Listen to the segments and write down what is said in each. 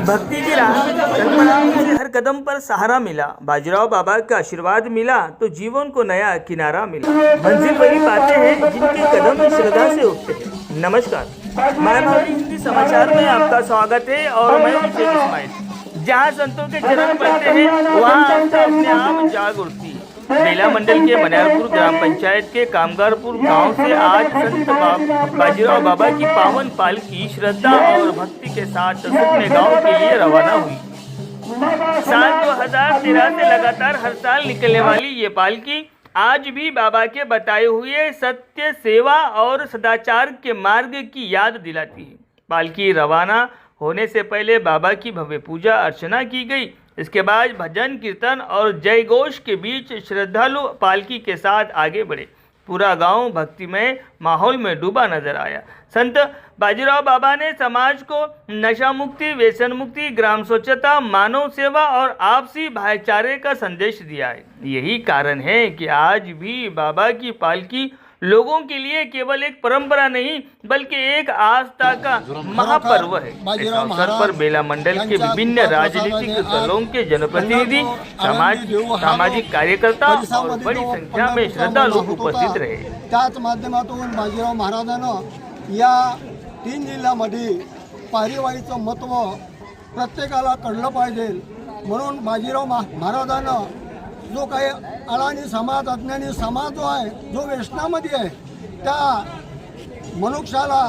भक्ति की राह में जब चल पड़ा, उसे हर कदम पर सहारा मिला। बाजीराव बाबा का आशीर्वाद मिला तो जीवन को नया किनारा मिला। मंजिल वही पाते हैं जिनके कदम श्रद्धा से उठते हैं। नमस्कार, मायाभावी हिंदी समाचार में आपका स्वागत है और मैं हूं शेख इस्माइल। जहां संतों के चरण पड़ते हैं वहां आस्था अपने आप जाग उठती है। बेला मंडल के मनियारपुर ग्राम पंचायत के कामगारपुर गांव से आज संत बाजीराव बाबा की पावन पालकी श्रद्धा और भक्ति के साथ सुखने गांव के लिए रवाना हुई। साल 2013 से लगातार हर साल निकलने वाली ये पालकी आज भी बाबा के बताए हुए सत्य, सेवा और सदाचार के मार्ग की याद दिलाती है। पालकी रवाना होने से पहले बाबा की भव्य पूजा अर्चना की गई। इसके बाद भजन कीर्तन और जय घोष के बीच श्रद्धालु पालकी के साथ आगे बढ़े। पूरा गांव भक्तिमय माहौल में डूबा नजर आया। संत बाजीराव बाबा ने समाज को नशा मुक्ति, व्यसन मुक्ति, ग्राम स्वच्छता, मानव सेवा और आपसी भाईचारे का संदेश दिया है। यही कारण है कि आज भी बाबा की पालकी लोगों के लिए केवल एक परंपरा नहीं बल्कि एक आस्था का महापर्व है। इस अवसर पर बेला मंडल के विभिन्न राजनीतिक दलों के जनप्रतिनिधि, सामाजिक कार्यकर्ता और बड़ी संख्या में श्रद्धालु उपस्थित रहे। त्याच माध्यमातून बाजीराव महाराजांनं या 3 जिल्ह्यामध्ये पारिवाळीचं महत्त्व प्रत्येकाला कळलं पाहिजे म्हणून बाजीराव महाराजांनं जो काही अडाणी समाज, अज्ञानी समाज जो आहे, जो व्यसनामध्ये आहे, त्या मनुष्याला,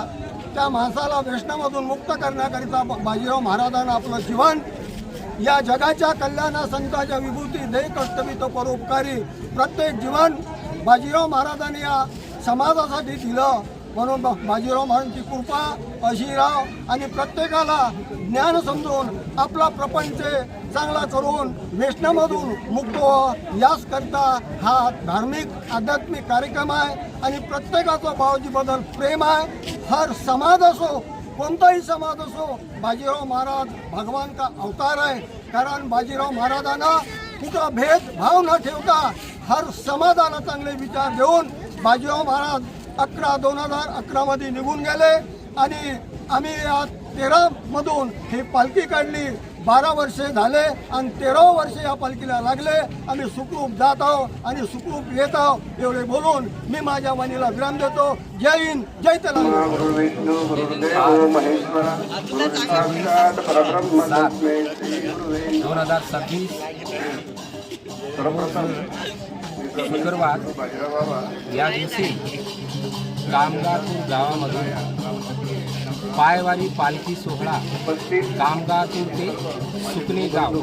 त्या माणसाला व्यसनामधून मुक्त करण्याकरिता बाजीराव महाराजांना आपलं जीवन या जगाच्या कल्याणा संतांच्या विभूती देह कर्तव्य परोपकारी प्रत्येक जीवन बाजीराव महाराजांनी या समाजासाठी दिलं। म्हणून बाजीराव महाराजांची कृपा अशी राव आणि प्रत्येकाला ज्ञान समजून आपला प्रपंच चांगला करून व्यसनामधून मुक्त याच करता हा धार्मिक आध्यात्मिक कार्यक्रम आहे आणि प्रत्येकाचा बाबाजीबद्दल प्रेम आहे। हर समाज असो, कोणताही समाज असो, बाजीराव महाराज भगवान का अवतार आहे। कारण बाजीराव महाराजांना कुठं भेदभाव न ठेवता हर समाजाला चांगले विचार देऊन बाजीराव महाराज 2011 मध्ये निघून गेले आणि आम्ही या 13 मधून ही पालखी काढली। 12 वर्षे झाले आणि 13 वर्षे या पालखीला लागले। आम्ही सुखरूप जात आहोत आणि सुखरूप येत आहोत एवढे बोलून मी माझ्या वाणीला विराम देतो। जय हिंद, जय तेलंगणा। 2026 शुक्रवार या दिवशी कामगारपूर गावामधून पायवारी पालखी सोहळा कामगारपूर ते सुकणे गाव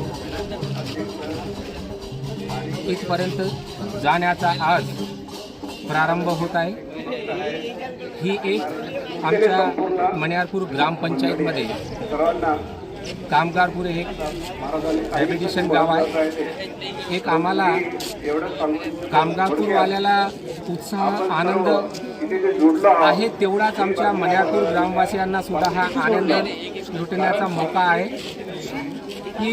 इथपर्यंत जाण्याचा आज प्रारंभ होत आहे। ही एक आमच्या मनियारपूर ग्रामपंचायतमध्ये कामगारपूर एक हॅबिटेशन गाव आहे। एक आम्हाला कामगारपूरवाल्याला उत्साह, आनंद आहे, तेवढाच आमच्या मनियारपूर ग्रामवासियांना सुद्धा हा आनंद लुटण्याचा मौका आहे। ही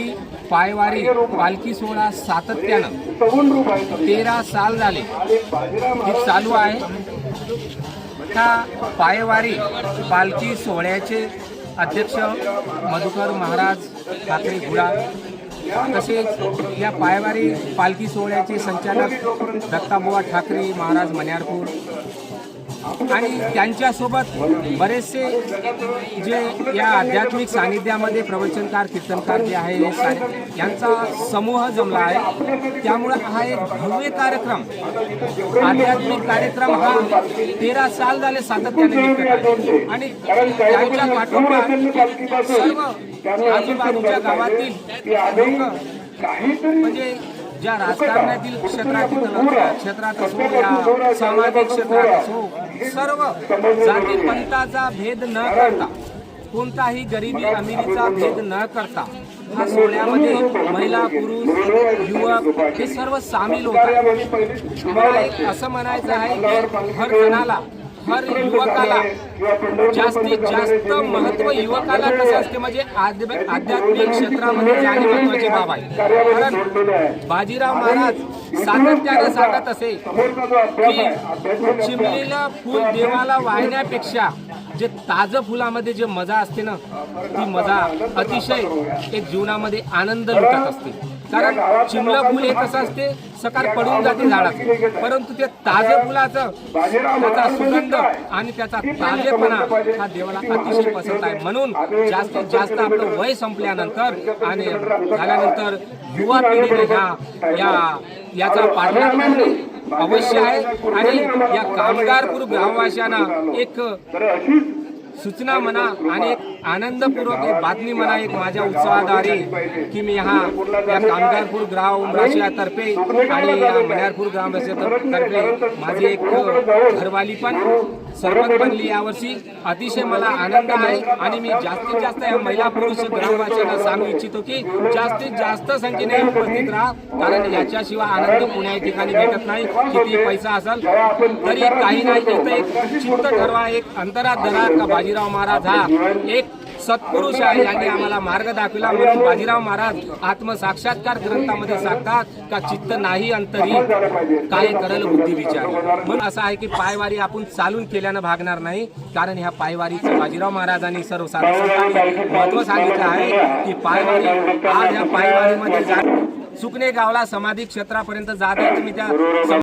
पायवारी पालखी सोहळा सातत्यानं 13 साल झाले ही चालू आहे। त्या पायवारी पालखी सोहळ्याचे अध्यक्ष मधुकर महाराज ठाकरे गुडा, तसेच या पायवारी पालखी सोहळ्याचे संचालक दत्ताबुवा ठाकरे महाराज मनियारपूर आणि त्यांच्यासोबत बरेचसे जे या आध्यात्मिक सानिध्यामध्ये प्रवचनकार, कीर्तनकार जे आहे यांचा समूह जमला आहे। त्यामुळे हा एक भव्य कार्यक्रम, आध्यात्मिक कार्यक्रम हा 13 साल झाले सातत्याने निघत आहे आणि त्यांच्या पाठोपाठ सर्व आजूबाजूच्या गावातील लोक म्हणजे ज्या राजकारणातील क्षेत्रात असो या सामाजिक क्षेत्रात असो, सर्व जाती पंथाचा भेद न करता, कोणताही गरिबी अमिरीचा भेद न करता हा सोहळ्यामध्ये महिला, पुरुष, युवक हे सर्व सामील होतात। मला एक असं म्हणायचं आहे की हर जणाला, हर युवकाला जास्तीत जास्त महत्त्व युवकाला कसं असते म्हणजे आध्यात्मिक क्षेत्रामध्ये जाणे महत्त्वाची बाब आहे। कारण बाजीराव महाराज सातत्याने सांगत असे की चिमणीला फूल देवाला वाहण्यापेक्षा जे ताजं फुलामध्ये जे मजा असते ना, ती मजा अतिशय एक जीवनामध्ये आनंद लुटत असते. कारण चिमलं फुल हे कसं असते, सकाळ पडून जाते झाडात, परंतु ते ताजे फुलाचं त्याचा सुगंध आणि त्याचा ताजेपणा हा देवाला अतिशय पसंत आहे. म्हणून जास्तीत जास्त आपलं वय संपल्यानंतर आणि झाल्यानंतर युवा पिढीने याचा पाठलाग करणे अवश्य आहे. आणि या कामगारपूर ग्रामवासियांना एक सूचना म्हणा आणि एक आनंदपूर्वक एक बातमी म्हणा, एक माझ्या उत्साहाद्वारे की मी या कामगारपूर ग्रामवासियातर्फे आणि या मल्यारपूर ग्रामवासियातर्फे माझी एक घरवाली पण सरपंच बनली यावर्षी. अतिशय मला आनंद आहे. आणि मी जास्तीत जास्त या महिला पुरुष ग्रामवासियांना सांगू इच्छितो की जास्तीत जास्त संख्येने उपस्थित राहा. कारण याच्याशिवाय आनंद कोण्याही ठिकाणी भेटत नाही. किती पैसा असेल तरी काही नाही. इथं एक चित्त ठरवा, एक अंतरात धरा का बाजीराव महाराज हा एक सत्पुरुष आहे, यांनी आम्हाला मार्ग दाखविला. म्हणून बाजीराव महाराज आत्मसाक्षात्कार ग्रंथामध्ये सांगतात का चित्त नाही अंतरी काय करल बुद्धी विचार. म्हणून असं आहे की पायवारी आपण चालून केल्यानं भागणार नाही. कारण ह्या पायवारीचं बाजीराव महाराजांनी सर्व साधकांनी महत्व सांगितलं आहे की पायवारी आज ह्या पायवारीमध्ये सुकणे गावला समाधी क्षेत्रापर्यंत जात आहे. तुम्ही त्या